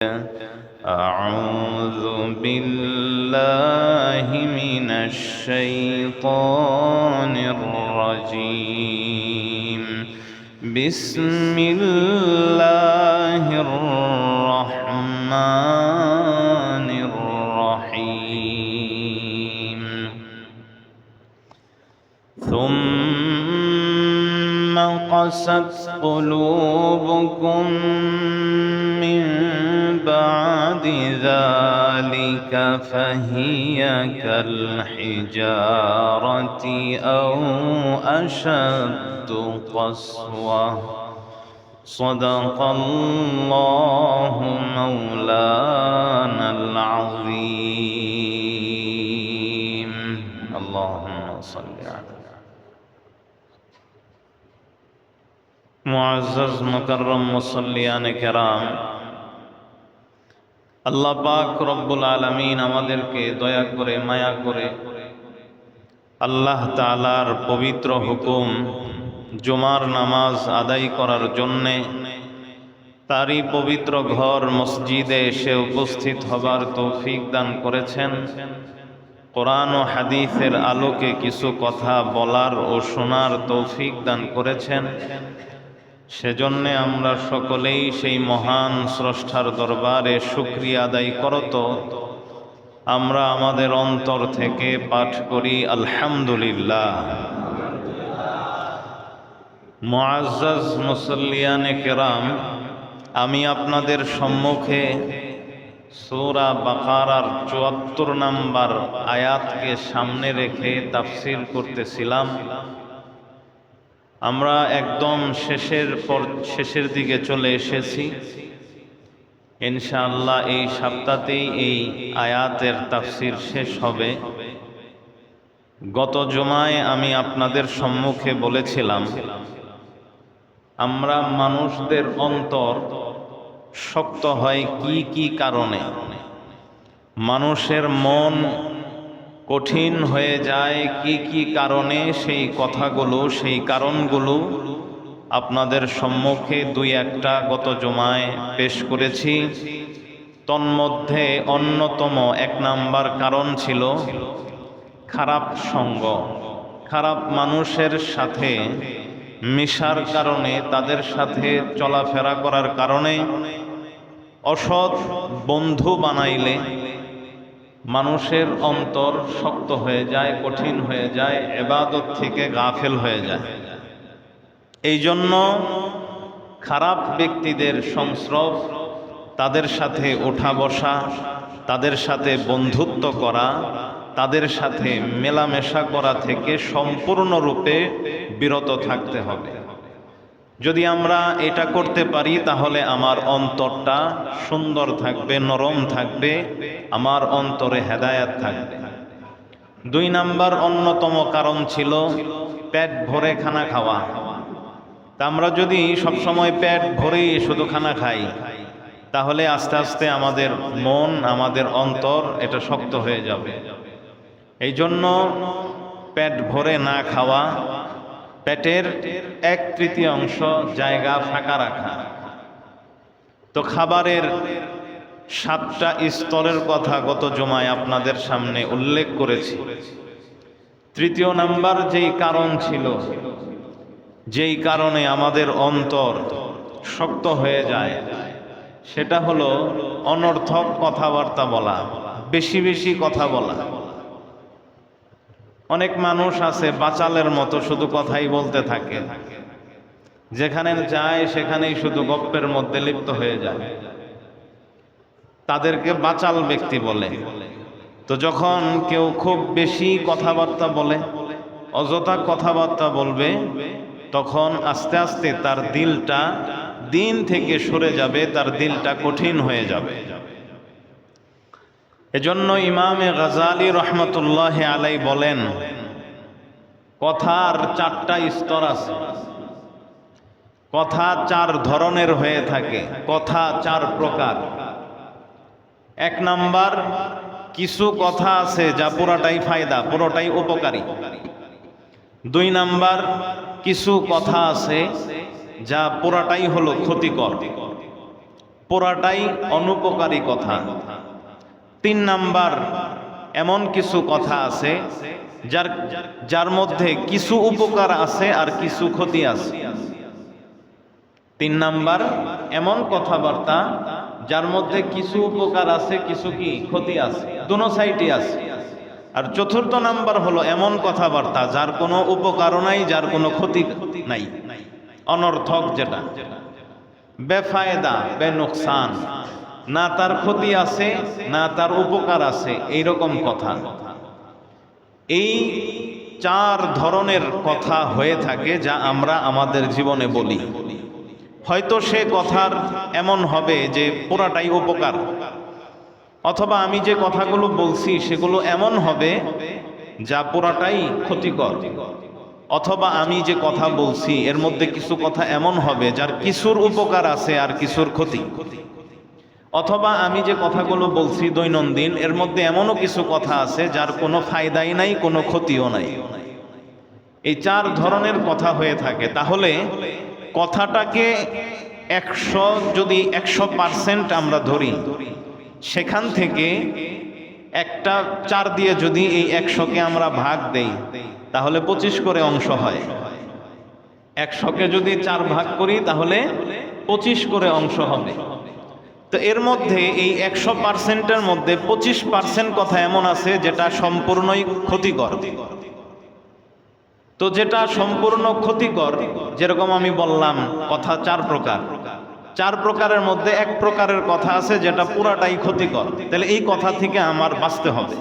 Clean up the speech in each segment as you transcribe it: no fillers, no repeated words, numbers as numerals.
أعوذ بالله من الشيطان الرجيم بسم الله الرحمن الرحيم ثم قست قلوبكم من بعد ذلك فهي كالحجارة أو أشد قسوة صدق الله مولانا العظيم اللهم صل على মুআজ্জাজ মুকাররম মুসল্লিয়ান কেরাম, আল্লাহ পাক রব্বুল আলামিন আমাদেরকে দয়া করে মায়া করে আল্লাহ তাআলার পবিত্র হুকুম জুমার নামাজ আদায় করার জন্যে তারই পবিত্র ঘর মসজিদে এসে উপস্থিত হবার তৌফিক দান করেছেন। কোরআন ও হাদিসের আলোকে কিছু কথা বলার ও শোনার তৌফিক দান করেছেন। সেজন্যে আমরা সকলেই সেই মহান স্রষ্টার দরবারে শুকরিয়া আদায় করত আমরা আমাদের অন্তর থেকে পাঠ করি আলহামদুলিল্লাহ। মুআজ্জাজ মুসল্লিয়ানে কেরাম, আমি আপনাদের সম্মুখে সূরা বাকারার ৭৪ নম্বর আয়াতকে সামনে রেখে তাফসীর করতেছিলাম। আমরা একদম শেষের দিকে চলে এসেছি। ইনশাআল্লাহ এই সপ্তাহতেই এই আয়াতের তাফসীর শেষ হবে। গত জুমায় আমি আপনাদের সম্মুখে বলেছিলাম, আমরা মানুষদের অন্তর শক্ত হয় কি কি কারণে, মানুষের মন কঠিন হয়ে যায় কি কি কারণে, সেই কথাগুলো সেই কারণগুলো আপনাদের সম্মুখে দুই একটা গত জুমায় পেশ করেছি। তন্মধ্যে অন্যতম ১ নাম্বার কারণ ছিল খারাপ সঙ্গ। খারাপ মানুষের সাথে মিশার কারণে, তাদের সাথে চলাফেরা করার কারণে, অসৎ বন্ধু বানাইলে মানুষের অন্তর শক্ত হয়ে যায়, কঠিন হয়ে যায়, ইবাদত থেকে গাফেল হয়ে যায়। এই জন্য খারাপ ব্যক্তিদের সংস্রব, তাদের সাথে ওঠা বসা, তাদের সাথে বন্ধুত্ব করা, তাদের সাথে মেলামেশা করা থেকে সম্পূর্ণরূপে বিরত থাকতে হবে। যদি আমরা এটা করতে পারি তাহলে আমার অন্তরটা সুন্দর থাকবে, নরম থাকবে, আমার অন্তরে হেদায়েত থাকবে। ২ নাম্বার অন্যতম কারণ ছিল পেট ভরে খানা খাওয়া। তা আমরা যদি সবসময় পেট ভরেই শুধু খানা খাই তাহলে আস্তে আস্তে আমাদের মন, আমাদের অন্তর এটা শক্ত হয়ে যাবে। এই জন্য পেট ভরে না খাওয়া, পেটের ১/৩ জায়গা ফাঁকা রাখা। তো খাবারের ৭টা স্তরের কথা গত জুমায় আপনাদের সামনে উল্লেখ করেছি। ৩য় নাম্বার যেই কারণ ছিল, যেই কারণে আমাদের অন্তর শক্ত হয়ে যায়, সেটা হলো অনর্থক কথাবার্তা বলা, বেশি বেশি কথা বলা। অনেক মানুষ আছে বাচালের মতো শুধু কথাই বলতে থাকে, যেখানে যায় সেখানেই শুধু গপ্পের মধ্যে লিপ্ত হয়ে যায়, তাদেরকে বাচাল ব্যক্তি বলে। তো যখন কেউ খুব বেশি কথাবার্তা বলে, অযথা কথাবার্তা বলবে, তখন আস্তে আস্তে তার দিলটা দিন থেকে সরে যাবে, তার দিলটা কঠিন হয়ে যাবে। এজন্য ইমামে গাজালি রহমতুল্লাহ আলাই বলেন, কথার ৪টা স্তর আছে, কথা ৪ ধরনের হয়ে থাকে, কথা ৪ প্রকার। ১ নাম্বার, কিছু কথা আছে যা পুরোটাই ফায়দা, পুরোটাই উপকারী। ২ নাম্বার, কিছু কথা আছে যা পুরাটাই হলো ক্ষতিকর। পুরাটাই অনুপকারী কথা। 3 নাম্বার, এমন কিছু কথা আছে যার মধ্যে কিছু উপকার আছে আর কিছু ক্ষতি আছে। 3 নাম্বার, এমন কথাবার্তা যার মধ্যে কিছু উপকার আছে কিছু কি ক্ষতি আছে, দুনো সাইডই আছে। আর 4র্থ নাম্বার হলো এমন কথাবার্তা যার কোনো উপকারও নাই, যার কোনো ক্ষতি নাই, অনর্থক, যেটা বেফায়দা, বেনুকসান, না তার ক্ষতি আছে না তার উপকার আছে, এইরকম কথা। এই 4 ধরনের কথা হয়ে থাকে যা আমরা আমাদের জীবনে বলি। হয়তো সে কথার এমন হবে যে পুরাটাই উপকার, অথবা আমি যে কথাগুলো বলছি সেগুলো এমন হবে যা পুরাটাই ক্ষতিকর, অথবা আমি যে কথা বলছি এর মধ্যে কিছু কথা এমন হবে যার কিছুর উপকার আছে আর কিছুর ক্ষতি, অথবা আমি যে কথাগুলো বলছি দৈনন্দিন এর মধ্যে এমনও কিছু কথা আছে যার কোনো ফায়দাই নাই, কোনো ক্ষতিও নাই। এই 4 ধরনের কথা হয়ে থাকে। তাহলে কথাটাকে 100 যদি 100% আমরা ধরি, সেখান থেকে একটা 4 দিয়ে যদি এই 100কে আমরা ভাগ দেই তাহলে 25 করে অংশ হয়। 100কে যদি 4 ভাগ করি তাহলে 25 করে অংশ হবে। তো এর মধ্যে এই 100%-এর মধ্যে 25% কথা এমন আছে যেটা সম্পূর্ণই ক্ষতিকর। তো যেটা সম্পূর্ণ ক্ষতিকর, যেরকম আমি বললাম কথা 4 প্রকার, 4 প্রকারের মধ্যে 1 প্রকারের কথা আছে যেটা পুরাটাই ক্ষতিকর। তাহলে এই কথা থেকে আমার বাঁচতে হবে।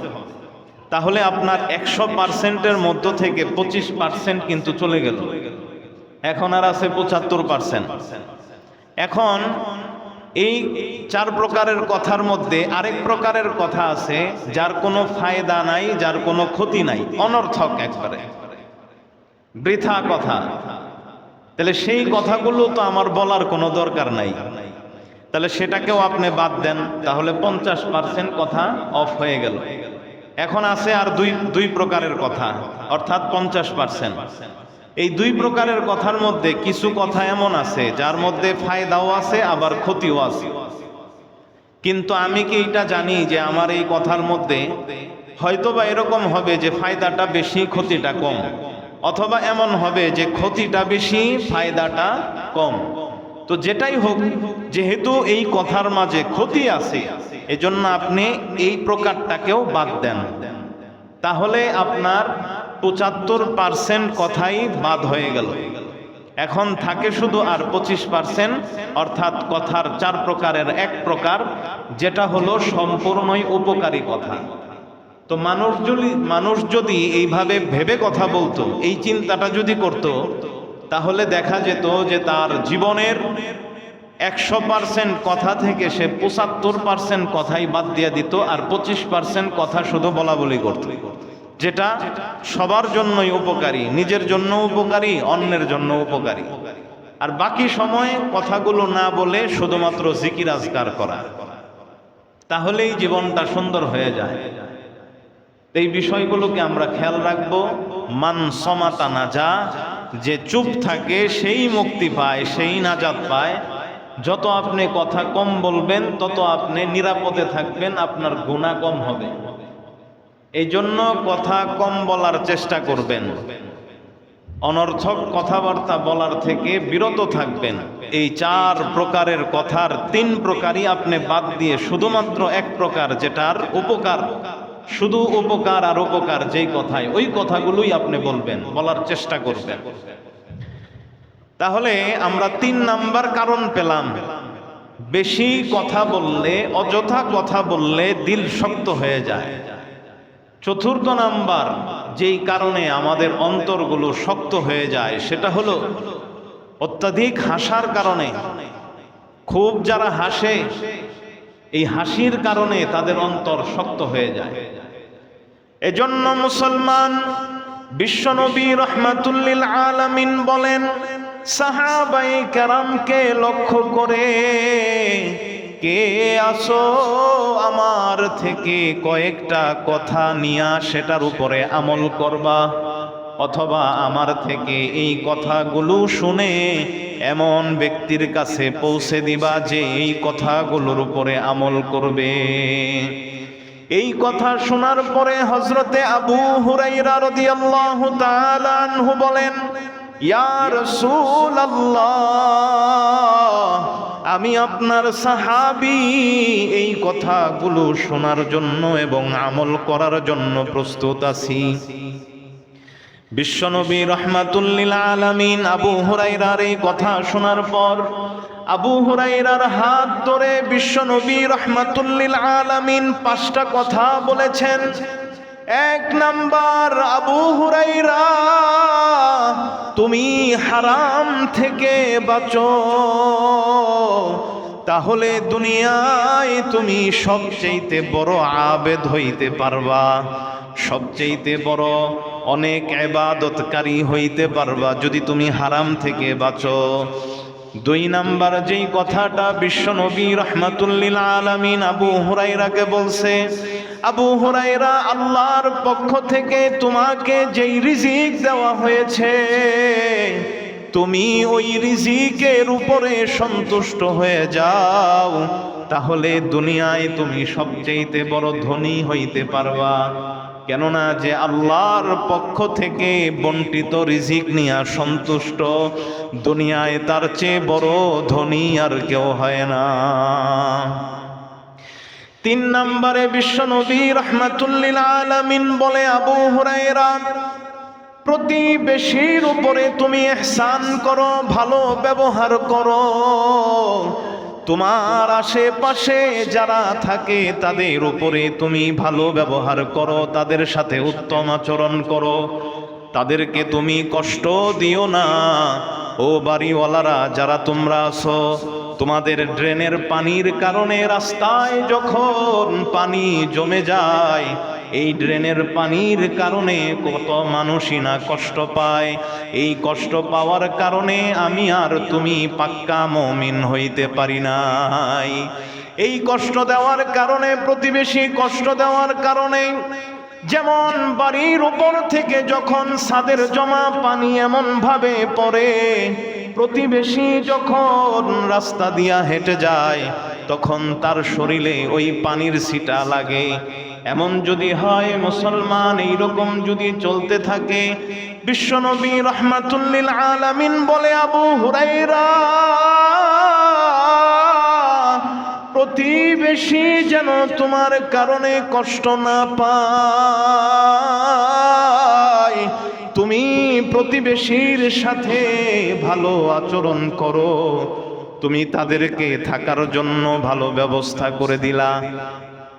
তাহলে আপনার 100%-এর মধ্য থেকে 25% কিন্তু চলে গেল, এখন আর আছে 75%। এখন এই 4 প্রকারের কথার মধ্যে আরেক প্রকারের কথা আছে যার কোনো ফায়দা নাই, যার কোনো ক্ষতি নাই, অনর্থক, একবারে বৃথা কথা। তাহলে সেই কথাগুলো তো আমার বলার কোনো দরকার নাই, তাহলে সেটাকেও আপনি বাদ দেন, তাহলে 50% কথা অফ হয়ে গেল। এখন আছে আর দুই প্রকারের কথা, অর্থাৎ 50%। এই 2 প্রকারের কথার মধ্যে কিছু কথা এমন আছে যার মধ্যে ফায়দাও আছে আবার ক্ষতিও আছে। কিন্তু আমি কি এটা জানি যে আমার এই কথার মধ্যে হয়তোবা এরকম হবে যে ফায়দাটা বেশি ক্ষতিটা কম, অথবা এমন হবে যে ক্ষতিটা বেশি ফায়দাটা কম। তো যেটাই হোক, যেহেতু এই কথার মাঝে ক্ষতি আছে এজন্য আপনি এই প্রকারটাকেও বাদ দেন, তাহলে আপনার 75% কথাই বাদ হয়ে গেল। এখন থাকে শুধু আর 25%, অর্থাৎ কথার 4 প্রকারের 1 প্রকার, যেটা হলো সম্পূর্ণই উপকারী কথা। তো মানুষ যদি এইভাবে ভেবে কথা বলতো, এই চিন্তাটা যদি করত, তাহলে দেখা যেত যে তার জীবনের 100% কথা থেকে সে 75% কথাই বাদ দিয়ে দিত, আর 25% কথা শুধু বলা বলি করত, যেটা সবার জন্যই উপকারী, নিজের জন্য উপকারী, অন্যের জন্য উপকারী। আর বাকি সময় কথাগুলো না বলে শুধুমাত্র জিকির আজকার করা, তাহলেই জীবনটা সুন্দর হয়ে যায়। এই বিষয়গুলোকে আমরা খেয়াল রাখবো। মান সমাতা নাজা, যে চুপ থাকে সেই মুক্তি পায়, সেই নাজাত পায়। যত আপনি কথা কম বলবেন তত আপনি নিরাপদে থাকবেন, আপনার গুনাহ কম হবে। এই জন্য কথা কম বলার চেষ্টা করবেন, অনর্থক কথাবার্তা বলার থেকে বিরত থাকবেন। এই 4 প্রকারের কথার 3 প্রকারই আপনি বাদ দিয়ে শুধুমাত্র 1 প্রকার, যেটার উপকার, শুধু উপকার আর উপকার, যেই কথায় ওই কথাগুলোই আপনি বলবেন, বলার চেষ্টা করবেন। তাহলে আমরা 3 নাম্বার কারণ পেলাম, বেশি কথা বললে, অযথা কথা বললে দিল শক্ত হয়ে যায়। 4র্থ নাম্বার যেই কারণে আমাদের অন্তরগুলো শক্ত হয়ে যায় সেটা হলো অত্যাধিক হাসার কারণে। খুব যারা হাসে, এই হাসির কারণে তাদের অন্তর শক্ত হয়ে যায়। এজন্য মুসলমান বিশ্বনবী রাহমাতুল লিল আলামিন বলেন, সাহাবায়ে কেরামকে লক্ষ্য করে, কে আসো আমার থেকে কয়েকটা কথা নিয়া সেটার উপরে আমল করবা, অথবা আমার থেকে এই কথাগুলো শুনে এমন ব্যক্তির কাছে পৌঁছে দিবা যে এই কথাগুলোর উপরে আমল করবে। এই কথা শোনার পরে হযরতে আবু হুরায়রা রাদিয়াল্লাহু তাআলা আনহু বলেন, ইয়া রাসূলুল্লাহ, আমি আপনার সাহাবী, এই কথাগুলো শোনার জন্য এবং আমল করার জন্য প্রস্তুত আছি। বিশ্বনবী রাহমাতুল লিল আলামিন আবু হুরায়রার এই কথা শোনার পর আবু হুরায়রার হাত ধরে বিশ্বনবী রাহমাতুল লিল আলামিন 5টা কথা বলেছেন। 1 নাম্বার, আবু হুরায়রা, তুমি হারাম থেকে বাঁচো, তাহলে দুনিয়ায় তুমি সবচেয়ে বড় আবেদ হইতে পারবা, সবচেয়ে বড় অনেক ইবাদতকারী হইতে পারবা যদি তুমি হারাম থেকে বাঁচো। 2 নাম্বার যেই কথাটা বিশ্বনবী রাহমাতুল লিল আলামিন আবু হুরায়রাকে বলছে, আবু হুরায়রা, আল্লাহর পক্ষ থেকে তোমাকে যেই রিজিক দেওয়া হয়েছে তুমি ওই রিজিকের উপরে সন্তুষ্ট হয়ে যাও, তাহলে দুনিয়ায় তুমি সবচেয়ে বড় ধনী হইতে পারবা। কেননা যে আল্লাহর পক্ষ থেকে বন্টিত রিজিক নিয়ে সন্তুষ্ট, দুনিয়ায় তার চেয়ে বড় ধনী আর কেউ হয় না। 3 নম্বরে বিশ্বনবী রাহমাতুল লিল আলামিন বলে, আবু হুরায়রা, প্রতিবেশীর উপরে তুমি ইহসান করো, ভালো ব্যবহার করো, তোমার আশেপাশে যারা থাকে তাদের উপরে তুমি ভালো ব্যবহার করো, তাদের সাথে উত্তম আচরণ করো, তাদেরকে তুমি কষ্ট দিও না। ও বাড়িওয়ালারা যারা তোমরা আছো, তোমাদের ড্রেনের পানির কারণে রাস্তায় যখন পানি জমে যায়, এই ড্রেনের পানির কারণে কত মানুষই না কষ্ট পায়। এই কষ্ট পাওয়ার কারণে আমি আর তুমি পাক্কা মুমিন হইতে পারি নাই। এই কষ্ট দেওয়ার কারণে, প্রতিবেশী কষ্ট দেওয়ার কারণে, যেমন বাড়ির উপর থেকে যখন ছাদের জমা পানি এমন ভাবে পড়ে, প্রতিবেশী যখন রাস্তা দিয়া হেঁটে যায় তখন তার শরীরে ওই পানির ছিটা লাগে। এমন যদি হয় মুসলমান, এইরকম যদি চলতে থাকে, বিশ্বনবী রাহমাতুল লিল আলামিন বলে, আবু হুরায়রা, প্রতিবেশী যেন তোমার কারণে কষ্ট না পায়, তুমি প্রতিবেশীর সাথে ভালো আচরণ করো। তুমি তাদেরকে থাকার জন্য ভালো ব্যবস্থা করে দিলা,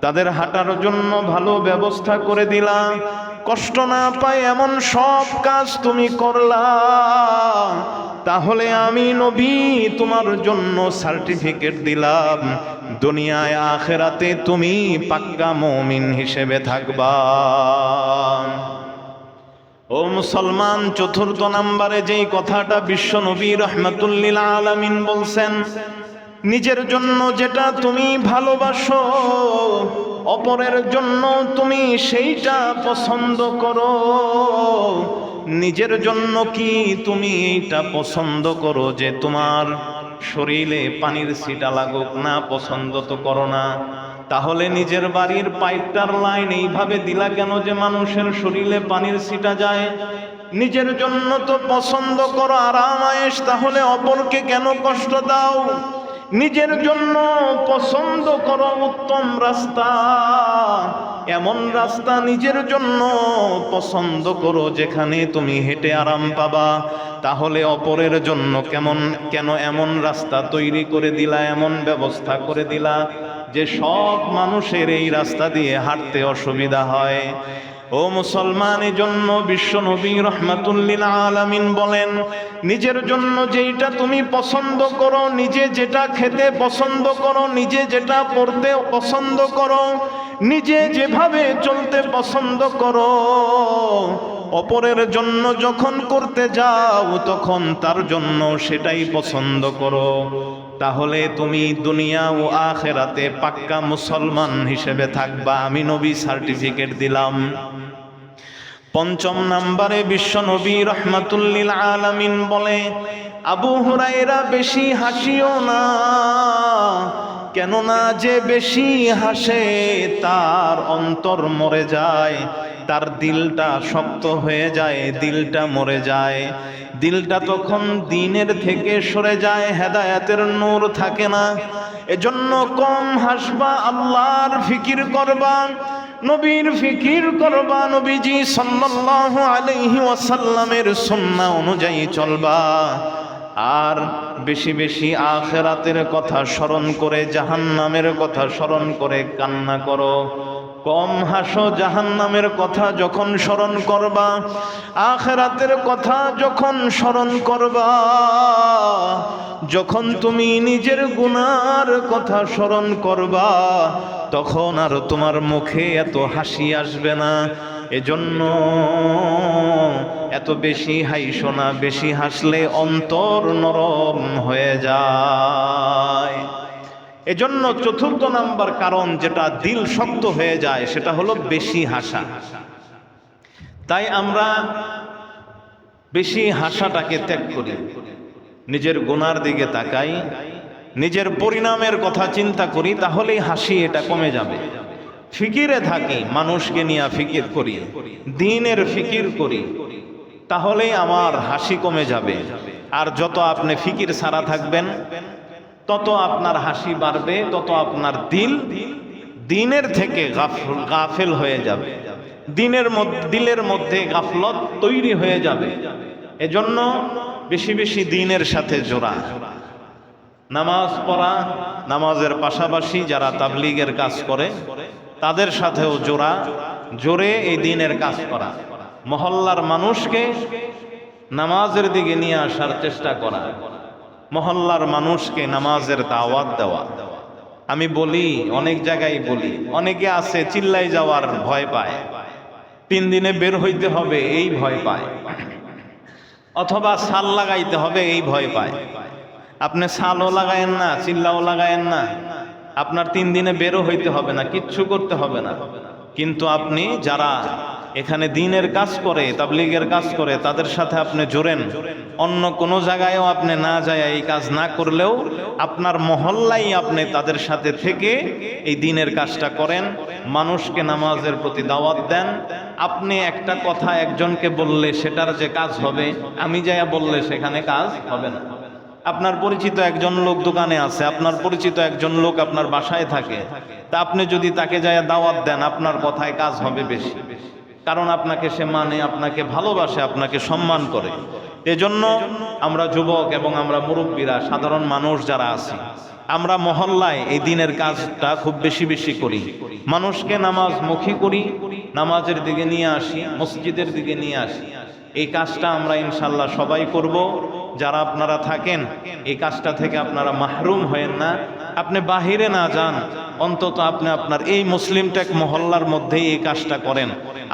তাদের হাঁটার জন্য ভালো ব্যবস্থা করে দিলা, কষ্ট না পায় এমন সব কাজ তুমি করলা, তাহলে আমি নবী তোমার জন্য সার্টিফিকেট দিলাম, দুনিয়ায় আখেরাতে তুমি পাক্কা মুমিন হিসেবে থাকবা। ও মুসলমান, 4th নম্বরে যেই কথাটা বিশ্বনবী রাহমাতুল লিল আলামিন বলছেন, নিজের জন্য যেটা তুমি ভালোবাসো অপরের জন্য তুমি সেইটা পছন্দ করো। নিজের জন্য কি তুমি এইটা পছন্দ করো যে তোমার শরীরে পানির ছিটা লাগুক? না, পছন্দ তো করো না। তাহলে নিজের বাড়ির পাইপটার লাইন এইভাবে দিলা কেন যে মানুষের শরীরে পানির ছিটা যায়? নিজের জন্য তো পছন্দ করো আরাম আয়েশ, তাহলে অপরকে কেন কষ্ট দাও? নিজের জন্য পছন্দ করো উত্তম রাস্তা, এমন রাস্তা নিজের জন্য পছন্দ করো যেখানে তুমি হেঁটে আরাম পাবা। তাহলে অপরের জন্য কেন এমন রাস্তা তৈরি করে দিলা, এমন ব্যবস্থা করে দিলা যে সব মানুষের এই রাস্তা দিয়ে হাঁটতে অসুবিধা হয়? ও মুসলমান, এই জন্য বিশ্বনবী রাহমাতুল লিল আলামিন বলেন, নিজের জন্য যেইটা তুমি পছন্দ করো, নিজে যেটা খেতে পছন্দ করো, নিজে যেটা পড়তে পছন্দ করো, নিজে যেভাবে চলতে পছন্দ করো, অপরের জন্য যখন করতে যাও তখন তার জন্য সেটাই পছন্দ করো। তাহলে তুমি দুনিয়া ও আখিরাতে পাক্কা মুসলমান হিসেবে থাকবা, আমি নবী সার্টিফিকেট দিলাম। 5 নম্বরে বিশ্বনবী রাহমাতুল লিল আলামিন বলে, আবু হুরায়রা বেশি হাসিও না, কেননা যে বেশি হাসে তার অন্তর মরে যায়, তার দিলটা শক্ত হয়ে যায়, দিলটা মরে যায়, দিলটা তখন দ্বীনের থেকে সরে যায়, হেদায়েতের নূর থাকে না। এজন্য কম হাসবা, আল্লাহর ফিকির করবা, নবীর ফিকির করবা, নবীজি সাল্লাল্লাহু আলাইহি ওয়াসাল্লামের সুন্নাহ অনুযায়ী চলবা। আর বেশি বেশি আখিরাতের কথা স্মরণ করে, জাহান্নামের কথা স্মরণ করে কান্না করো। কম হাসো, জাহান্নামের কথা যখন স্মরণ করবা, আখিরাতের কথা যখন স্মরণ করবা, যখন তুমি নিজের গুনার কথা স্মরণ করবা, তখন আর তোমার মুখে এত হাসি আসবে না। এজন্য এত বেশি হাসো না, বেশি হাসলে অন্তর নরম হয়ে যায়। এজন্য চতুর্থ নাম্বার কারণ যেটা দিল শক্ত হয়ে যায় সেটা হলো বেশি হাসা। তাই আমরা বেশি হাসাটাকে ত্যাগ করি, নিজের গুনার দিকে তাকাই, নিজের পরিণামের কথা চিন্তা করি, তাহলেই হাসি এটা কমে যাবে। ফিকিরে থাকি, মানুষকে নিয়ে ফিকির করি, দ্বীনের ফিকির করি, তাহলেই আমার হাসি কমে যাবে। আর যত আপনি ফিকির ছাড়া থাকবেন তত আপনার হাসি বাড়বে, তত আপনার দ্বীনের থেকে গাফেল হয়ে যাবে, দিলের মধ্যে গাফলত তৈরি হয়ে যাবে। এজন্য বেশি বেশি দ্বীনের সাথে জোড়া, নামাজ পড়া, নামাজের পাশাপাশি যারা তাবলীগের কাজ করে তাদের সাথেও জোরে এই দ্বীনের কাজ করা, মহল্লার মানুষকে নামাজের দিকে নিয়ে আসার চেষ্টা করা, মহল্লার মানুষকে নামাজের দাওয়াত দেওয়া। আমি বলি, অনেক জায়গায় বলি, অনেকে আছে চিল্লাই যাওয়ার ভয় পায়, 3 দিনে বের হইতে হবে এই ভয় পায়, অথবা সাল লাগাইতে হবে এই ভয় পায়। আপনি সালও লাগায়েন না, চিল্লাও লাগায়েন না, আপনার 3 দিনে বেরো হইতে হবে না, কিচ্ছু করতে হবে না। কিন্তু আপনি যারা এখানে দ্বীনের কাজ করে, তাবলীগের কাজ করে, তাদের সাথে আপনি জোড়েন। অন্য কোনো জায়গায়ও আপনি না যায়, এই কাজ না করলেও আপনার মহল্লাই আপনি তাদের সাথে থেকে এই দ্বীনের কাজটা করেন, মানুষকে নামাজের প্রতি দাওয়াত দেন। আপনি একটা কথা একজনকে বললে সেটার যে কাজ হবে, আমি যাইয়া বললে সেখানে কাজ হবে না। আপনার পরিচিত একজন লোক দোকানে আছে, আপনার পরিচিত একজন লোক আপনার বাসায় থাকে, তা আপনি যদি তাকে যাইয়া দাওয়াত দেন, আপনার কথায় কাজ হবে বেশি, কারণ আপনাকে সে মানে, আপনাকে ভালোবাসে, আপনাকে সম্মান করে। এজন্য আমরা যুবক এবং আমরা মুরব্বীরা, সাধারণ মানুষ যারা আছি, আমরা মহল্লায় এই দ্বীনের কাজটা খুব বেশি বেশি করি, মানুষকে নামাজমুখী করি, নামাজের দিকে নিয়ে আসি, মসজিদের দিকে নিয়ে আসি। এই কাজটা আমরা ইনশাল্লাহ সবাই করব। যারা আপনারা থাকেন এই কাজটা থেকে আপনারা মাহরুম হয়েন না। আপনি বাহিরে না যান, অন্তত আপনি আপনার এই মুসলিম টেক মহল্লার মধ্যেই এই কাজটা করেন।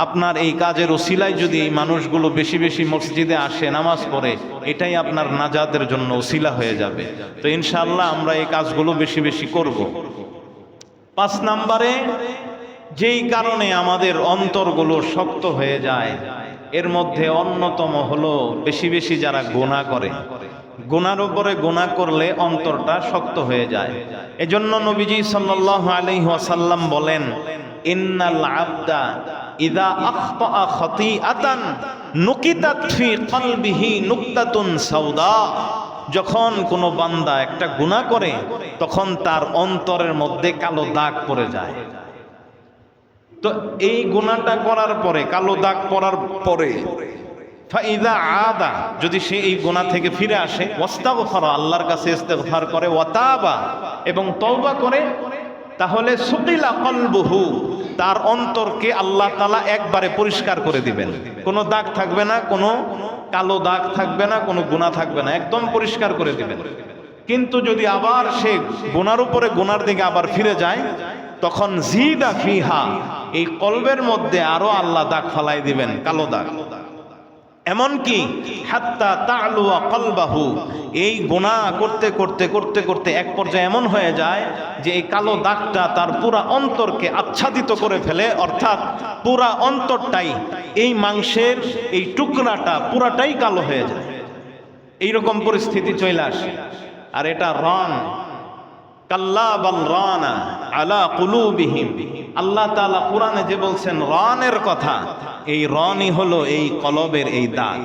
আপনার এই কাজের ওসিলায় যদি এই মানুষগুলো বেশি বেশি মসজিদে আসে, নামাজ পড়ে, এটাই আপনার নাজাতের জন্য ওসিলা হয়ে যাবে। তো ইনশাআল্লাহ আমরা এই কাজগুলো বেশি বেশি করব। 5 নম্বরে যেই কারণে আমাদের অন্তরগুলো শক্ত হয়ে যায়, এর মধ্যে অন্যতম হলো বেশি বেশি যারা গুনাহ করে। গুনার উপরে গুনাহ করলে অন্তরটা শক্ত হয়ে যায়। এজন্য নবীজি সাল্লাল্লাহু আলাইহি ওয়াসাল্লাম বলেন, ইন্নাল আবদা ইযা আখতা খাতিআতান নুকিতাত ফি কলবিহি নুকতাতুন সাওদা। যখন কোনো বান্দা একটা গুনাহ করে, তখন তার অন্তরের মধ্যে কালো দাগ পড়ে যায়। তো এই গুনাহটা করার পরে, কালো দাগ পড়ার পরে, ফাইদা আদা, যদি সে এই গুনাহ থেকে ফিরে আসে, ওয়াস্তাগফারা, আল্লাহর কাছে ইস্তেগফার করে, ওয়াতাবা, এবং তওবা করে, তাহলে সুকিলা কলবুহু, তার অন্তরকে আল্লাহ তাআলা একবারে পরিষ্কার করে দিবেন। কোনো দাগ থাকবে না, কোনো কালো দাগ থাকবে না, কোনো গুনাহ থাকবে না, একদম পরিষ্কার করে দিবেন। কিন্তু যদি আবার সে গুনার উপরে গুনার দিকে আবার ফিরে যায়, তখন জিদা ফিহা, এই কলবের মধ্যে আরো আল্লাহ দাগ ফালাই দিবেন, কালো দাগ। এমনকি হাত্তা তা'লুয়া কলবাহু, এই গুনাহ করতে করতে করতে করতে এক পর্যায়ে এমন হয়ে যায় যে এই কালো দাগটা তার পুরা অন্তরকে আচ্ছাদিত করে ফেলে, অর্থাৎ পুরা অন্তরটাই, এই মাংসের এই টুকরাটা পুরাটাই কালো হয়ে যায়। এইরকম পরিস্থিতি চলে আসে। আর এটা রন, কাল্লা বাল রানা আলা কুলুবিহিম, আল্লাহ তাআলা কোরআনে যে বলছেন রনের কথা, এই রনই হলো এই কলবের এই দাগ।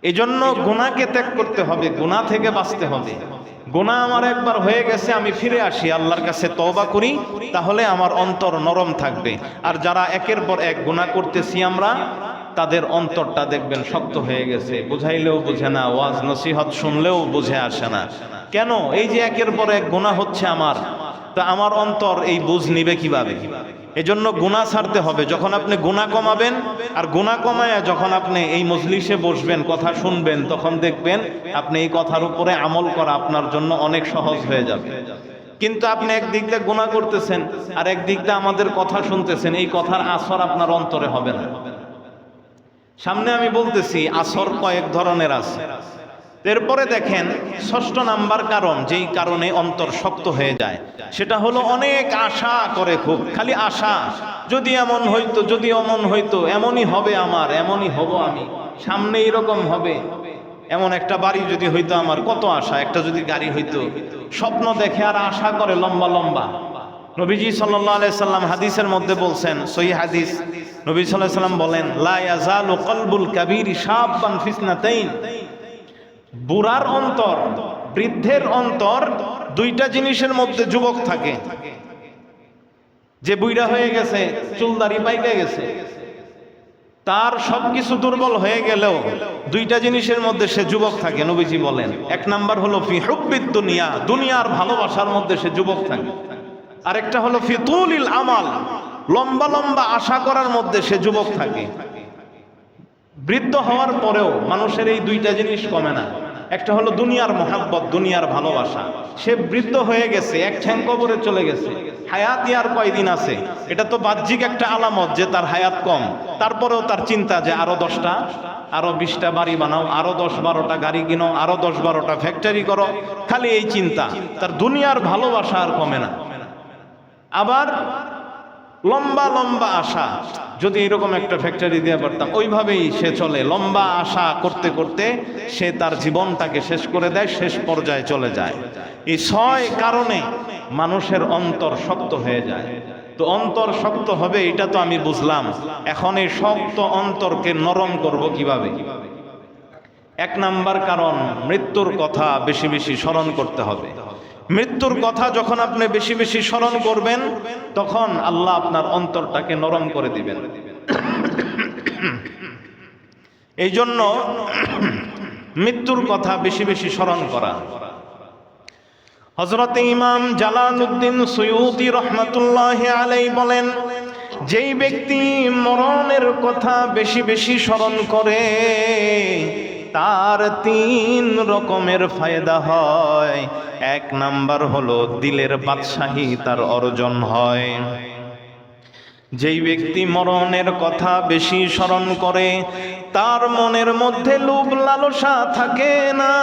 এজন্য গুনাহকে ত্যাগ করতে হবে, গুনাহ থেকে বাঁচতে হবে। গুনাহ আমার একবার হয়ে গেছে, আমি ফিরে আসি আল্লাহর কাছে, তওবা করি, তাহলে আমার অন্তর নরম থাকবে। আর যারা একের পর এক গুনাহ করতেছি আমরা, তাদের অন্তরটা দেখবেন শক্ত হয়ে গেছে, বুঝাইলেও বুঝে না, ওয়াজ নসিহত শুনলেও বুঝে আসে না। কেন? এই যে একের পর এক গুনাহ হচ্ছে আমার, তা আমার অন্তর এই বুঝ নিবে কিভাবে? এজন্য গুনাহ ছাড়তে হবে। যখন আপনি গুনাহ কমাবেন, আর গুনাহ কমায়া যখন আপনি এই মজলিসে বসবেন, কথা শুনবেন, তখন দেখবেন আপনি এই কথার উপরে আমল করা আপনার জন্য অনেক সহজ হয়ে যাবে। কিন্তু আপনি একদিক দিয়ে গুনাহ করতেছেন, আর একদিক দিয়ে আমাদের কথা শুনতেছেন, এই কথার আসর আপনার অন্তরে হবে না। সামনে আমি বলতেছি আসর কয়েক ধরনের আছে। এরপরে দেখেন 6 নাম্বার কারণ, যেই কারণে অন্তর শক্ত হয়ে যায়, সেটা হলো অনেক আশা করে, খুব খালি আশা, যদি এমন হইতো, যদি অমন হইতো, এমনই হবে আমার, এমনই হব আমি, সামনে এরকম হবে, এমন একটা বাড়ি যদি হইতো আমার, কত আশা, একটা যদি গাড়ি হইতো, স্বপ্ন দেখে আর আশা করে লম্বা লম্বা। নবীজি সাল্লাল্লাহু আলাইহি সাল্লাম হাদিসের মধ্যে বলছেন, সহিহ হাদিস, নবী সাল্লাল্লাহু আলাইহি সাল্লাম বলেন, লা ইয়াজালু কলবুল কাবীরি শাবান ফিসনাতাইন, বুড়ার অন্তর, বৃদ্ধের অন্তর, দুইটা জিনিসের মধ্যে যুবক থাকে। যে বুইড়া হয়ে গেছে, চুলদারি পাইকে গেছে, তার সবকিছু দুর্বল হয়ে গেলেও দুইটা জিনিসের মধ্যে সে যুবক থাকে, নবীজি বলেন। এক নাম্বার হলো ফি হুব্বিদ দুনিয়া, দুনিয়ার ভালোবাসার মধ্যে সে যুবক থাকে। আরেকটা হলো ফি তুলিল আমাল, লম্বা লম্বা আশা করার মধ্যে সে যুবক থাকে। বৃদ্ধ হওয়ার পরেও মানুষের এই দুইটা জিনিস কমে না। একটা হলো দুনিয়ার মহাব্বত, দুনিয়ার ভালোবাসা। সে বৃদ্ধ হয়ে গেছে, এক ঠ্যাং কবরে চলে গেছে, হায়াত আর কয়দিন আছে, এটা তো বাহ্যিক একটা আলামত যে তার হায়াত কম। তারপরেও তার চিন্তা যে আরো 10টা, আরো 20টা বাড়ি বানাও, আরো 10-12টা গাড়ি কিনো, আরো 10-12টা ফ্যাক্টরি করো, খালি এই চিন্তা। তার দুনিয়ার ভালোবাসা আর কমে না। আবার লম্বা লম্বা আশা, যদি এরকম একটা ফ্যাক্টরি দিয়ে পারতাম, ওইভাবেই সে চলে, লম্বা আশা করতে করতে সে তার জীবনটাকে শেষ করে দেয়, শেষ পর্যায়ে চলে যায়। এই 6 কারণে মানুষের অন্তর শক্ত হয়ে যায়। তো অন্তর শক্ত হবে এটা তো আমি বুঝলাম, এখন এই শক্ত অন্তরকে নরম করব কিভাবে? 1 নাম্বার কারণ, মৃত্যুর কথা বেশি বেশি স্মরণ করতে হবে। মৃত্যুর কথা যখন আপনি বেশি বেশি স্মরণ করবেন, তখন আল্লাহ আপনার অন্তরটাকে নরম করে দিবেন। এই জন্য মৃত্যুর কথা বেশি বেশি স্মরণ করা। হযরত ইমাম জালালউদ্দিন সুয়ুতী রাহমাতুল্লাহি আলাইহি বলেন, যেই ব্যক্তি মরণের কথা বেশি বেশি স্মরণ করে, তার 3 রকমের ফায়দা হয়। 1 নাম্বার হলো দিলের বাদশাহী তার অর্জন হয়। যেই ব্যক্তি মরণের কথা বেশি স্মরণ করে, তার মনের মধ্যে লোভ লালসা থাকে না,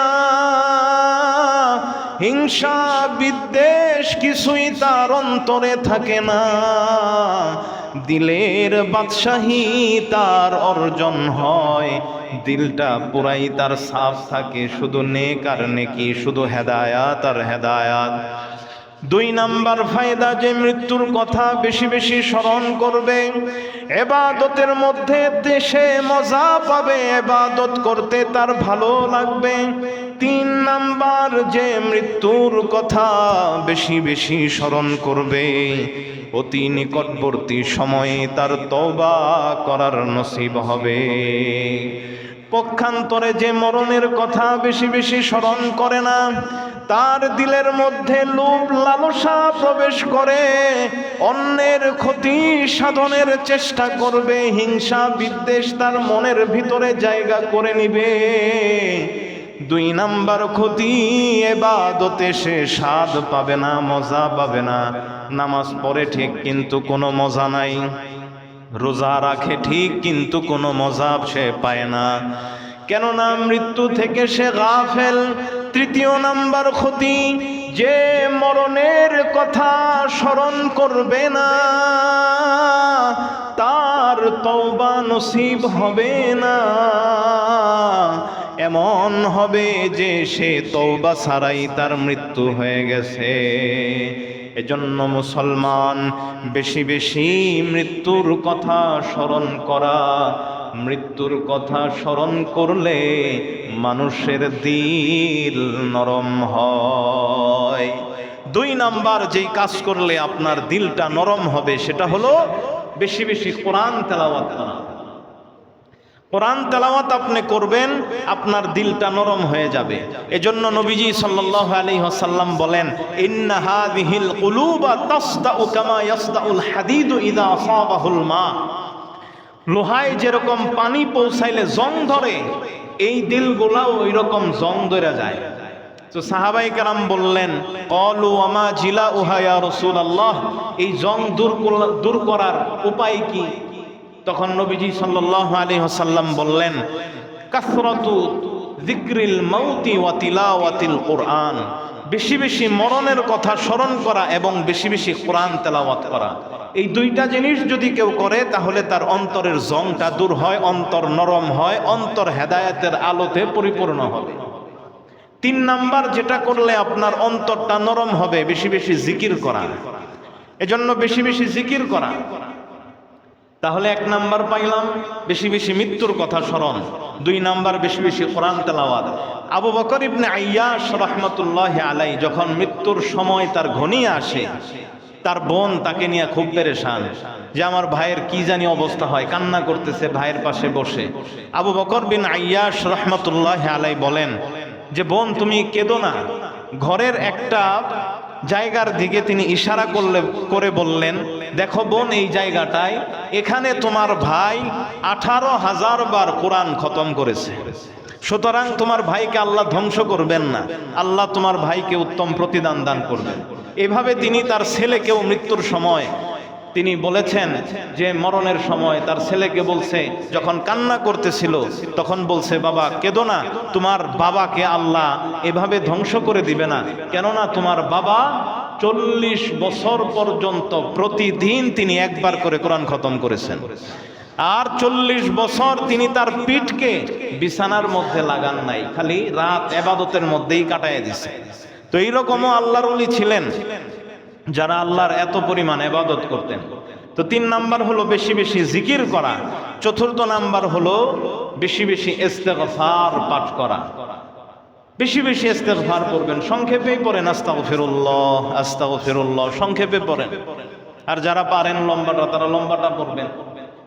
হিংসা বিদ্বেষ কিছুই তার অন্তরে থাকে না, দিলের বাদশাহী তার অর্জন হয়। দিলটা পুরাই তার সাফ থাকে, শুধু নেক আর নেকি, শুধু হেদায়াত আর হেদায়াত। 2 নাম্বার ফায়দা, যে মৃত্যুর কথা বেশি বেশি স্মরণ করবে, ইবাদতের মধ্যে সে মজা পাবে, ইবাদত করতে তার ভালো লাগবে। 3 নাম্বার, যে মৃত্যুর কথা বেশি বেশি স্মরণ করবে, অতি নিকটবর্তী সময়ে তার তওবা করার নসিব হবে। পক্ষান্তরে যে মরণের কথা বেশি বেশি স্মরণ করে না, তার দিলের মধ্যে লোভ লালসা প্রবেশ করে, অন্যের ক্ষতি সাধনের চেষ্টা করবে, হিংসা বিদ্বেষ তার মনের ভিতরে জায়গা করে নিবে। 2 নাম্বার ক্ষতি, ইবাদতে সে স্বাদ পাবে না, মজা পাবে না। নামাজ পড়ে ঠিক কিন্তু কোনো মজা নাই, রোজা রাখে ঠিক কিন্তু কোনো মজা সে পায় না, কেননা মৃত্যু থেকে সে গাফেল। 3 নাম্বার ক্ষতি, যে মরণের কথা স্মরণ করবে না, তার তওবা নসিব হবে না। এমন হবে যে সে তওবা ছাড়াই তার মৃত্যু হয়ে গেছে। এজন্য মুসলমান বেশি বেশি মৃত্যুর কথা স্মরণ করা, মৃত্যুর কথা স্মরণ করলে মানুষের দিল নরম হয়। 2 নাম্বার যেই কাজ করলে আপনার দিলটা নরম হবে সেটা হলো বেশি বেশি কোরআন তেলাওয়াত করা। কোরআন তেলাওয়াত আপনি করবেন, আপনার দিলটা নরম হয়ে যাবে। এজন্য নবীজি সাল্লাল্লাহু আলাইহি ওয়াসাল্লাম বলেন, ইন্না হাযিহিল কুলুবা তাসদাউ কামা ইয়াসদাউল হাদিদু ইযা আসাবাহুল মা। লোহায় যেরকম পানি পৌঁছাইলে জং ধরে, এই দিলগুলাও ওইরকম জং ধরে যায়। তো সাহাবাই কেরাম বললেন, ক্বালু ওয়ামা জিলাউহা ইয়া রাসূলুল্লাহ, এই জং দূর করার উপায় কি? তখন নবীজি সাল্লাল্লাহু আলাইহি ওয়াসাল্লাম বললেন, কাসরাতু যিকরিল মাউতি ওয়া তিলাওয়াতিল কুরআন, বেশি বেশি মরণের কথা স্মরণ করা এবং বেশি বেশি কোরআন তেলাওয়াত করা। এই 2টা জিনিস যদি কেউ করে তাহলে তার অন্তরের জংটা দূর হয়, অন্তর নরম হয়, অন্তর হেদায়েতের আলোতে পরিপূর্ণ হবে। 3 নাম্বার যেটা করলে আপনার অন্তরটা নরম হবে, বেশি বেশি জিকির করা। এজন্য বেশি বেশি জিকির করা। তাহলে 1 নাম্বার পাইলাম বেশি বেশি মৃত্যুর কথা স্মরণ, 2 নাম্বার বেশি বেশি কোরআন তেলাওয়াত। আবু বকর ইবনে আইয়াশ রাহমাতুল্লাহি আলাইহি যখন মৃত্যুর সময় তার ঘনিয়ে আসে, তার বোন তাকে নিয়ে খুব পেরেশান যে আমার ভাইয়ের কি জানি অবস্থা হয়, কান্না করতেছে ভাইয়ের পাশে বসে। আবু বকর বিন আইয়াশ রাহমাতুল্লাহি আলাইহি বলেন যে বোন তুমি কেঁদো না। ঘরের একটা জায়গার দিকে তিনি ইশারা করে বললেন, দেখো বোন এই জায়গাটায়, এখানে তোমার ভাই 18,000 বার কোরআন খতম করেছে, সুতরাং তোমার ভাইকে আল্লাহ ধ্বংস করবেন না, আল্লাহ তোমার ভাইকে উত্তম প্রতিদান দান করবেন। এভাবে তিনি তার ছেলেকেও মৃত্যুর সময় তিনি বলেছেন যে মরণের সময় তার ছেলেকে বলছে, যখন কান্না করতেছিল তখন বলছে, বাবা কেঁদো না, তোমার বাবাকে আল্লাহ এভাবে ধ্বংস করে দিবে না, কেননা তোমার বাবা 40 বছর পর্যন্ত প্রতিদিন তিনি একবার করে কোরআন খতম করেছেন, আর 40 বছর তিনি তার পিঠকে বিছানার মধ্যে লাগান নাই, খালি রাত ইবাদতের মধ্যেই কাটায় দিছে। তো এইরকমও আল্লাহর ওলি ছিলেন যারা আল্লাহর এত পরিমাণ ইবাদত করতেন। তো 3 নাম্বার হলো বেশি বেশি জিকির করা। 4th নাম্বার হলো বেশি বেশি ইস্তেগফার পাঠ করা। বেশি বেশি ইস্তেগফার করবেন, সংক্ষেপেই পড়েন আস্তাগফিরুল্লাহ আস্তাগফিরুল্লাহ, সংক্ষেপে পড়েন। আর যারা পারেন লম্বাটা, তারা লম্বাটা পড়বেন।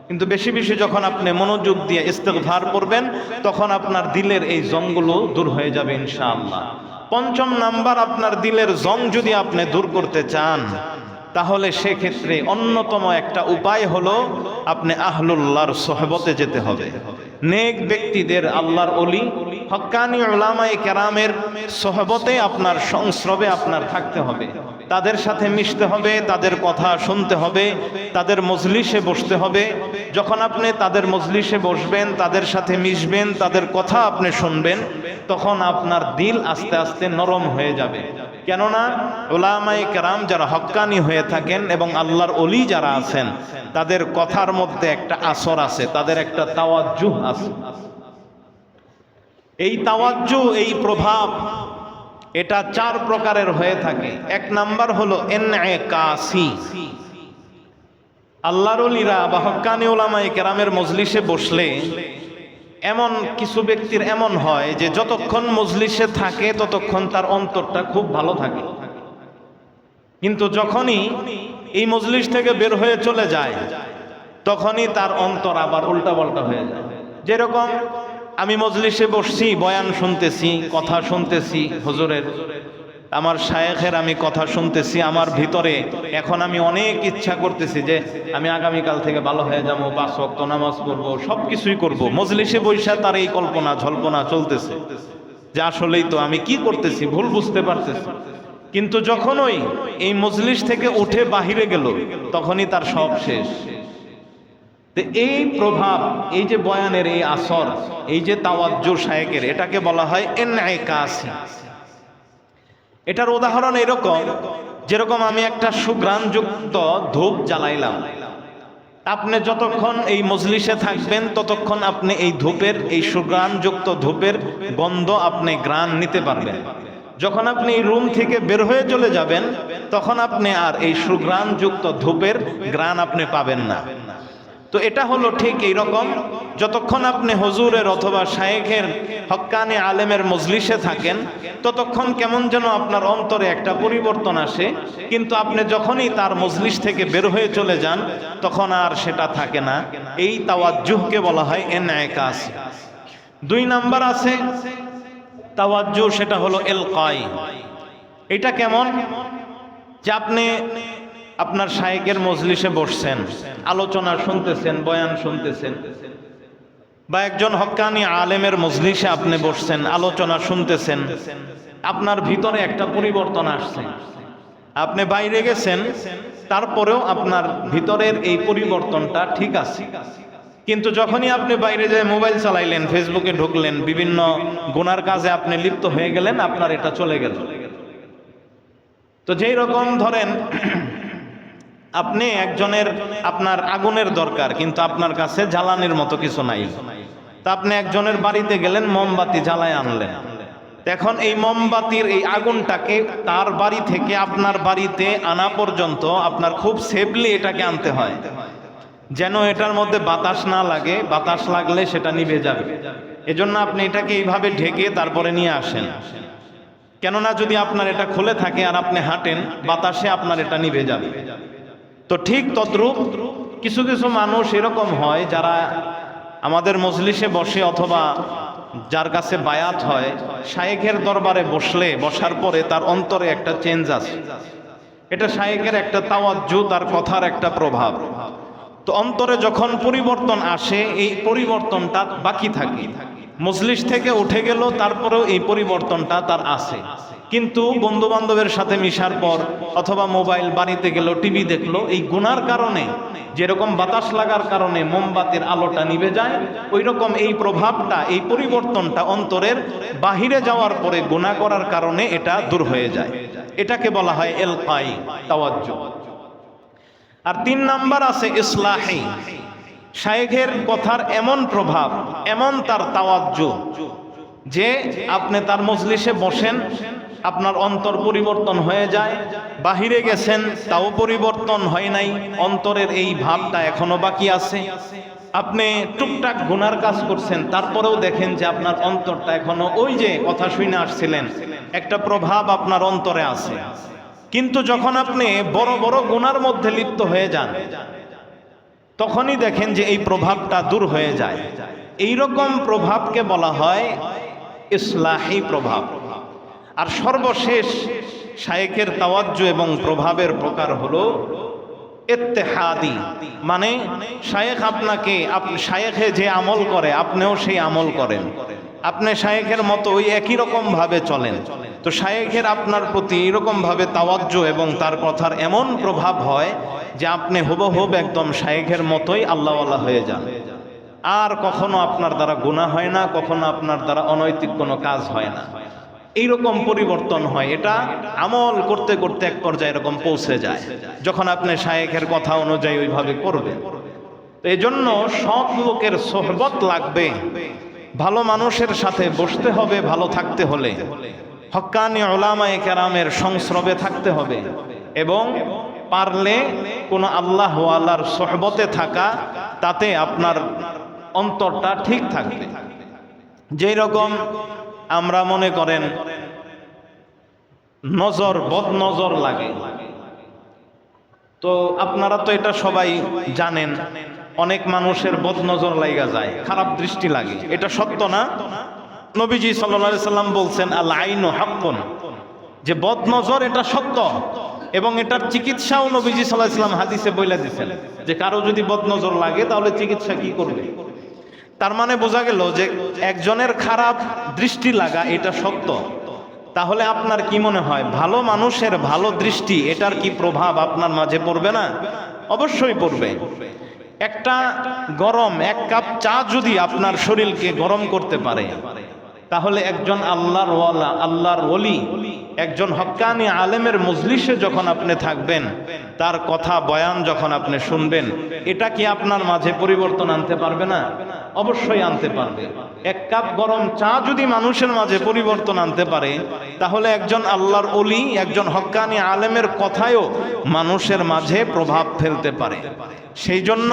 কিন্তু বেশি বেশি যখন আপনি মনোযোগ দিয়ে ইস্তেগফার করবেন, তখন আপনার দিলের এই জংগুলো দূর হয়ে যাবে ইনশাআল্লাহ। 5ম নাম্বার, আপনার দিলের জং যদি আপনি দূর করতে চান, তাহলে সেক্ষেত্রে অন্যতম একটা উপায় হলো আপনি আহলুল্লাহর সোহবতে যেতে হবে। নেক ব্যক্তিদের, আল্লাহর ওলি হক্কানি উলামায়ে কেরামের সোহবতে, আপনার সংস্রবে আপনার থাকতে হবে, তাদের সাথে মিশতে হবে, তাদের কথা শুনতে হবে, তাদের মজলিসে বসতে হবে। যখন আপনি তাদের মজলিসে বসবেন, তাদের সাথে মিশবেন, তাদের কথা আপনি শুনবেন, তখন আপনার দিল আস্তে আস্তে নরম হয়ে যাবে। কেননা উলামায়ে কেরাম যারা হক্কানি হয়ে থাকেন এবং আল্লাহর ওলি যারা আছেন, তাদের কথার মধ্যে একটা আসর আছে, তাদের একটা তাওয়াজ্জুহ আছে। এই তাওয়াজ্জুহ, এই প্রভাব, এটা 4 প্রকারের হয়ে থাকে। 1 নাম্বার হলো ইনঈকাসি। আল্লাহর ওলিরা বা হক্কানি উলামায়ে কেরামের মজলিসে বসলে এমন কিছু ব্যক্তির এমন হয় যে যতক্ষণ মজলিসে থাকে ততক্ষণ তার অন্তরটা খুব ভালো থাকে, কিন্তু যখনই এই মজলিস থেকে বের হয়ে চলে যায় তখনই তার অন্তর আবার উল্টাপাল্টা হয়ে যায়। যেরকম আমি মজলিসে বসছি, বয়ান শুনতেছি, কথা শুনতেছি হুজুরের, আমার শায়েখের আমি কথা শুনতেছি, আমার ভিতরে এখন আমি অনেক ইচ্ছা করতেছি যে আমি আগামীকাল থেকে ভালো হয়ে যাবো, 5 ওয়াক্ত নামাজ পড়বো, সব কিছুই করবো। মজলিসে বৈশা তার এই কল্পনা ঝল্পনা চলতেছে যে আসলেই তো আমি কি করতেছি, ভুল বুঝতে পারতেছি। কিন্তু যখনই এই মজলিস থেকে উঠে বাহিরে গেল, তখনই তার সব শেষ। এই প্রভাব, এই যে বয়ানের এই আসর, এই যে তাওয়াজ্জুহ শায়েখের, এটাকে বলা হয় ইনঈকাসি। এটার উদাহরণ এরকম, যেরকম আমি একটা সুঘ্রাণযুক্ত ধূপ জ্বালাইলাম, আপনি যতক্ষণ এই মজলিসে থাকবেন ততক্ষণ আপনি এই ধূপের, এই সুঘ্রাণযুক্ত ধূপের গন্ধ আপনি ঘ্রাণ নিতে পারবেন। যখন আপনি এই রুম থেকে বের হয়ে চলে যাবেন তখন আপনি আর এই সুঘ্রাণযুক্ত ধূপের ঘ্রাণ আপনি পাবেন না। তো এটা হলো ঠিক এই রকম, যতক্ষণ আপনি হুজুরের অথবা শায়েখের হক্কানি আলেমের মজলিসে থাকেন ততক্ষণ কেমন যেন আপনার অন্তরে একটা পরিবর্তন আসে, কিন্তু আপনি যখনই তার মজলিস থেকে বের হয়ে চলে যান তখন আর সেটা থাকে না। এই তাওয়াজ্জুহকে বলা হয় ইনআকাস। 2 নাম্বার আছে তাওয়াজ্জুহ, সেটা হলো ইলকাই। এটা কেমন? যে আপনি আপনার শায়েখের মজলিসে বসছেন, আলোচনা শুনতেছেন, বয়ান শুনতেছেন, বা একজন হক্কানি আলেমের মজলিসে আপনি বসছেন, আলোচনা শুনতেছেন, আপনার ভিতরে একটা পরিবর্তন আসছে। আপনি বাইরে গেছেন, তারপরেও আপনার ভিতরের এই পরিবর্তনটা ঠিক আছে, কিন্তু যখনই আপনি বাইরে যেয়ে মোবাইল চালাইলেন, ফেসবুকে ঢুকলেন, বিভিন্ন গুনার কাজে আপনি লিপ্ত হয়ে গেলেন, আপনার এটা চলে গেল। তো যেই রকম ধরেন আপনি একজনের, আপনার আগুনের দরকার কিন্তু আপনার কাছে জ্বালানির মতো কিছু নাই, তা আপনি একজনের বাড়িতে গেলেন, মোমবাতি জ্বালায় আনলেন। এখন এই মোমবাতির এই আগুনটাকে তার বাড়ি থেকে আপনার বাড়িতে আনা পর্যন্ত আপনার খুব সেফলি এটাকে আনতে হয়, যেন এটার মধ্যে বাতাস না লাগে, বাতাস লাগলে সেটা নিভে যাবে। এজন্য আপনি এটাকে এইভাবে ঢেকে তারপরে নিয়ে আসেন, কেননা যদি আপনার এটা খুলে থাকে আর আপনি হাঁটেন, বাতাসে আপনার এটা নিভে যাবে। তো ঠিক তদ্রূপ কিছু কিছু মানুষ এরকম হয় যারা আমাদের মজলিসে বসে অথবা যার কাছে বায়াত হয়, শায়েখের দরবারে বসার পরে তার অন্তরে একটা চেঞ্জ আসে। এটা শায়েখের একটা তাওয়াজ্জুহ, তার কথার একটা প্রভাব। তো অন্তরে যখন পরিবর্তন আসে, এই পরিবর্তনটা বাকি থাকে। মজলিস থেকে উঠে গেল, তারপরেও এই পরিবর্তনটা তার আসে, কিন্তু বন্ধু বান্ধবের সাথে মিশার পর অথবা মোবাইল, বাড়িতে গেল, টিভি দেখলো, এই গুনার কারণে যেরকম বাতাস লাগার কারণে মোমবাতির আলোটা নিভে যায়, ওই রকম এই প্রভাবটা, এই পরিবর্তনটা অন্তরের বাহিরে যাওয়ার পরে গুনাহ করার কারণে এটা দূর হয়ে যায়। এটাকে বলা হয় ইলকাই, তাওয়াজ্জুহ। আর 3 নাম্বার আছে ইসলাহি। শায়েখের কথার এমন প্রভাব, এমন তার তাওয়াজ্জুহ, যে আপনি তার মজলিসে বসেন, আপনার অন্তর পরিবর্তন হয়ে যায়, বাহিরে গেছেন তাও পরিবর্তন হয় নাই, অন্তরের এই ভাবটা এখনো বাকি আছে। আপনি টুকটাক গুনার কাজ করছেন, তারপরেও দেখেন যে আপনার অন্তরটা এখনো ওই যে কথা শুনে আসছিলেন, একটা প্রভাব আপনার অন্তরে আছে। কিন্তু যখন আপনি বড় বড় গুনার মধ্যে লিপ্ত হয়ে যান, তখনই দেখেন যে এই প্রভাবটা দূর হয়ে যায়। এই রকম প্রভাবকে বলা হয় ইসলাহি প্রভাব। আর সর্বশেষ শায়েখের তাওয়াজ্জুহ এবং প্রভাবের প্রকার হলো ইত্তেহাদি, মানে শায়েখ আপনাকে, শায়েখে যে আমল করে আপনিও সেই আমল করেন, আপনি শায়েখের মতো ওই একই রকম ভাবে চলেন। তো শায়েখের আপনার প্রতি এরকম ভাবে তাওয়াজ্জুহ এবং তার কথার এমন প্রভাব হয় যে আপনি হুবহুব একদম শায়েখের মতোই আল্লাহওয়ালা হয়ে যান। আর কখনো আপনার দ্বারা গুনাহ হয় না, কখনো আপনার দ্বারা অনৈতিক কোনো কাজ হয় না। এইরকম পরিবর্তন হয়। এটা আমল করতে করতে এক পর্যায়ে এরকম পৌঁছে যায় যখন আপনি শায়েখের কথা অনুযায়ী ওইভাবে করবেন। তো এই জন্য সৎ লোকের সোহবত লাগবে, ভালো মানুষের সাথে বসতে হবে, ভালো থাকতে হলে হক্কানি উলামায়ে কেরামের সংস্রবে থাকতে হবে, এবং পারলে কোনো আল্লাহ ওয়ালার সোহবতে থাকা, তাতে আপনার অন্তরটা ঠিক থাকবে। যেই রকম আমরা মনে করেন নজর, বদ নজর লাগে, তো আপনারা তো এটা সবাই জানেন, অনেক মানুষের বদ নজর লাগা যায়, খারাপ দৃষ্টি লাগে। এটা সত্য না? নবীজি সাল্লাল্লাহু আলাইহি সাল্লাম বলছেন আল আইনু হাক্কুন, যে বদ নজর এটা সত্য, এবং এটার চিকিৎসাও নবীজি সাল্লাল্লাহু আলাইহি সাল্লাম হাদিসে বলে দিয়েছেন যে কারো যদি বদ নজর লাগে তাহলে চিকিৎসা কি করবে। তার মানে বোঝা গেল যে একজনের খারাপ দৃষ্টি লাগা এটা সত্য। তাহলে আপনার কি মনে হয়, ভালো মানুষের ভালো দৃষ্টি, এটার কি প্রভাব আপনার মাঝে পড়বে না? অবশ্যই পড়বে। একটা গরম 1 কাপ চা যদি আপনার শরীরকে গরম করতে পারে, তাহলে একজন আল্লাহর ওয়ালা, আল্লাহর ওলি, একজন হক্কানি আলেমের মজলিসে যখন আপনি থাকবেন, তার কথা বয়ান যখন আপনি শুনবেন, এটা কি আপনার মাঝে পরিবর্তন আনতে পারবে না? অবশ্যই আনতে পারবে। এক কাপ গরম চা যদি মানুষের মাঝে পরিবর্তন আনতে পারে, তাহলে একজন আল্লাহর ওলি, একজন হক্কানি আলেমের কথায়ও মানুষের মাঝে প্রভাব ফেলতে পারে। সেই জন্য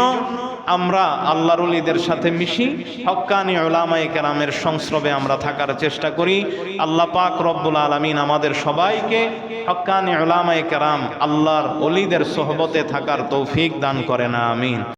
আমরা আল্লাহর ওলিদের সাথে মিশি, হক্কানি উলামায়ে কেরামের সংস্রবে আমরা থাকার চেষ্টা করি। আল্লাহ পাক রব্বুল আলামিন আমাদের সবাইকে হক্কানি উলামায়ে কেরাম, আল্লাহর ওলিদের সোহবতে থাকার তৌফিক দান করেন, আমিন।